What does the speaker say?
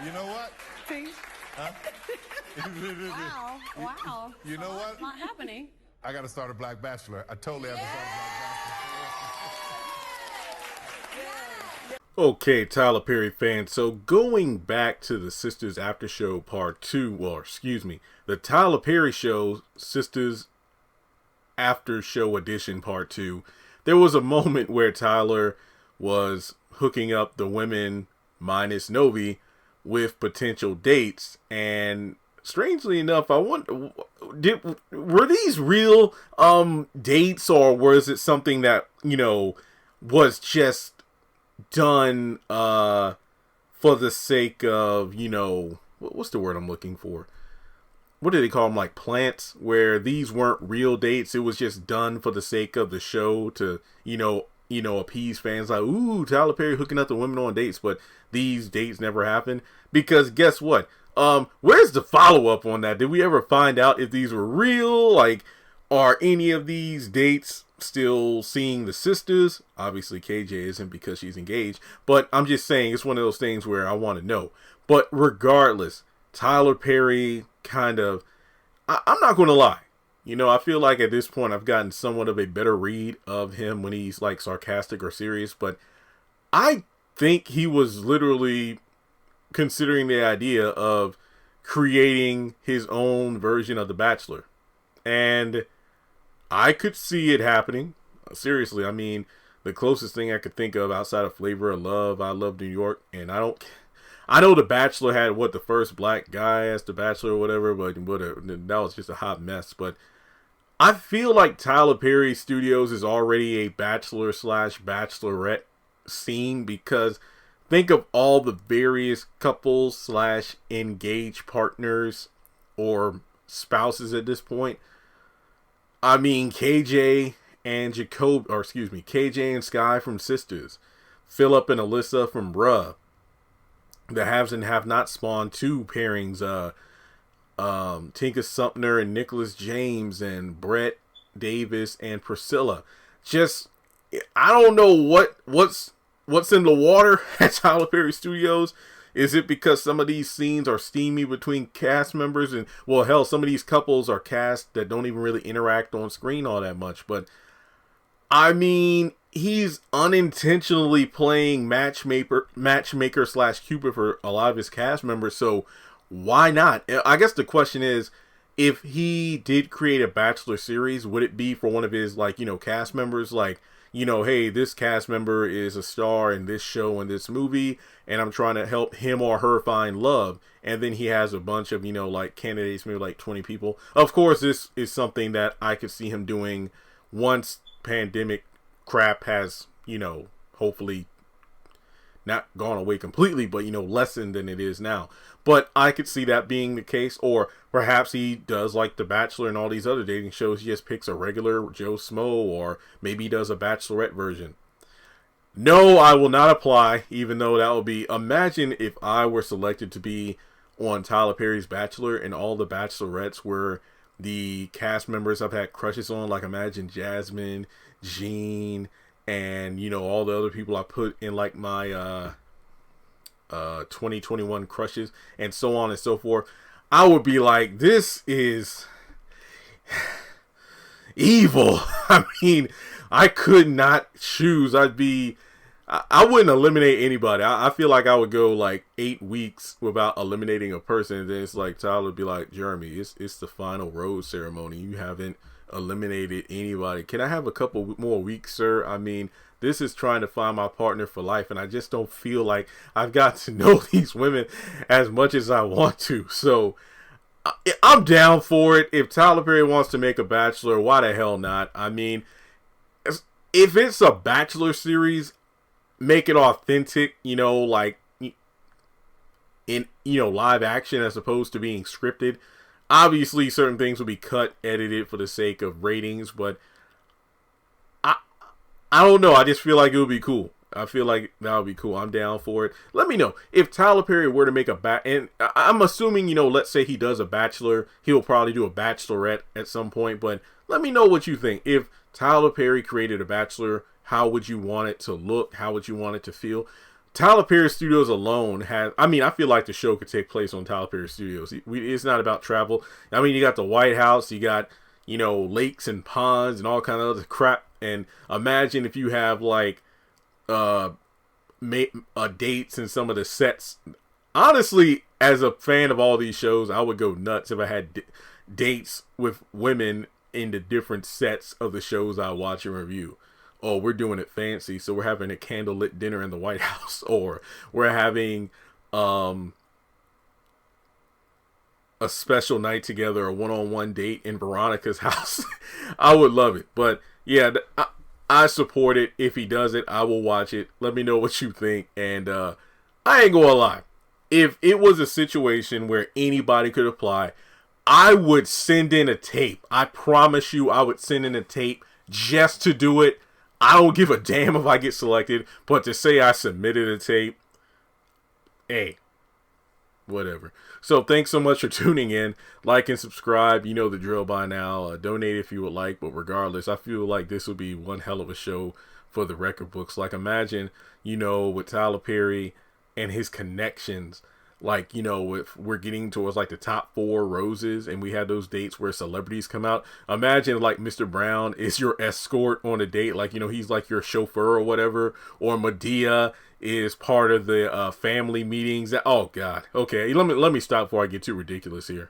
You know what? See? Huh? Wow. You know what? It's not happening. I got to start a Black Bachelor. I totally have to start a Black Bachelor. Okay, Tyler Perry fans. So going back to the Sisters After Show Part 2, the Tyler Perry Show Sisters After Show Edition Part 2, there was a moment where Tyler was hooking up the women minus Novi with potential dates, and strangely enough, I wonder, were these real dates, or was it something that, was just done for the sake of, what's the word I'm looking for? What do they call them? Like plants, where these weren't real dates. It was just done for the sake of the show to, appease fans. Like, ooh, Tyler Perry hooking up the women on dates, but these dates never happened. Because guess what? Where's the follow-up on that? Did we ever find out if these were real? Like, are any of these dates still seeing the sisters? Obviously, KJ isn't because she's engaged. But I'm just saying, it's one of those things where I want to know. But regardless, Tyler Perry kind of... I'm not going to lie. I feel like at this point I've gotten somewhat of a better read of him when he's like sarcastic or serious. But I think he was literally considering the idea of creating his own version of The Bachelor. And I could see it happening. Seriously, I mean, the closest thing I could think of outside of Flavor of Love, I Love New York, and I know The Bachelor had the first black guy as The Bachelor or whatever, but that was just a hot mess. But I feel like Tyler Perry Studios is already a Bachelor/Bachelorette scene, because think of all the various couples/engaged partners or spouses at this point. I mean, KJ and Sky from Sisters, Philip and Alyssa from Bruh. The haves and have not spawned 2 pairings. Tinka Sumner and Nicholas James, and Brett Davis and Priscilla. Just, I don't know what's in the water at Tyler Perry Studios. Is it because some of these scenes are steamy between cast members, and some of these couples are cast that don't even really interact on screen all that much? But I mean, he's unintentionally playing matchmaker/Cupid for a lot of his cast members, so why not? I guess the question is, if he did create a Bachelor series, would it be for one of his, cast members? Like, hey, this cast member is a star in this show and this movie, and I'm trying to help him or her find love. And then he has a bunch of, candidates, maybe 20 people. Of course, this is something that I could see him doing once pandemic crap has, hopefully not gone away completely, but, lessened than it is now. But I could see that being the case. Or perhaps he does like The Bachelor and all these other dating shows. He just picks a regular Joe Smo, or maybe he does a Bachelorette version. No, I will not apply, even though that would be... Imagine if I were selected to be on Tyler Perry's Bachelor and all the Bachelorettes were the cast members I've had crushes on. Like, imagine Jasmine, Jean, and, all the other people I put in, my 2021 crushes, and so on and so forth. I would be like, this is evil. I mean, I could not choose. I wouldn't eliminate anybody. I feel like I would go 8 weeks without eliminating a person, and then it's like Tyler would be like, Jeremy, it's the final rose ceremony. You haven't eliminated anybody. Can I have a couple more weeks, sir? I mean, this is trying to find my partner for life, and I just don't feel like I've got to know these women as much as I want to. So I'm down for it. If Tyler Perry wants to make a Bachelor, why the hell not? I mean, if it's a Bachelor series, make it authentic, in live action as opposed to being scripted. Obviously, certain things will be cut, edited for the sake of ratings, but I don't know. I just feel like it would be cool. I feel like that would be cool. I'm down for it. Let me know if Tyler Perry were to make and I'm assuming, let's say he does a Bachelor, he'll probably do a Bachelorette at some point, but let me know what you think. If Tyler Perry created a Bachelor, how would you want it to look? How would you want it to feel? Tyler Perry Studios alone has, I mean, I feel like the show could take place on Tyler Perry Studios. It's not about travel. I mean, you got the White House, you got, you know, lakes and ponds and all kind of other crap. And imagine if you have like dates and some of the sets. Honestly, as a fan of all these shows, I would go nuts if I had dates with women in the different sets of the shows I watch and review. Oh, we're doing it fancy, so we're having a candlelit dinner in the White House, or we're having a special night together, a one-on-one date in Veronica's house. I would love it. But yeah, I support it. If he does it, I will watch it. Let me know what you think. And I ain't gonna lie, if it was a situation where anybody could apply, I would send in a tape. I promise you, I would send in a tape just to do it. I don't give a damn if I get selected, but to say I submitted a tape, hey, whatever. So thanks so much for tuning in. Like and subscribe. You know the drill by now. Donate if you would like, but regardless, I feel like this would be one hell of a show for the record books. Like, imagine, you know, with Tyler Perry and his connections. Like, you know, if we're getting towards like the top 4 roses and we have those dates where celebrities come out, imagine like Mr. Brown is your escort on a date. Like, you know, he's like your chauffeur or whatever, or Medea is part of the family meetings. Oh God. Okay. Let me stop before I get too ridiculous here.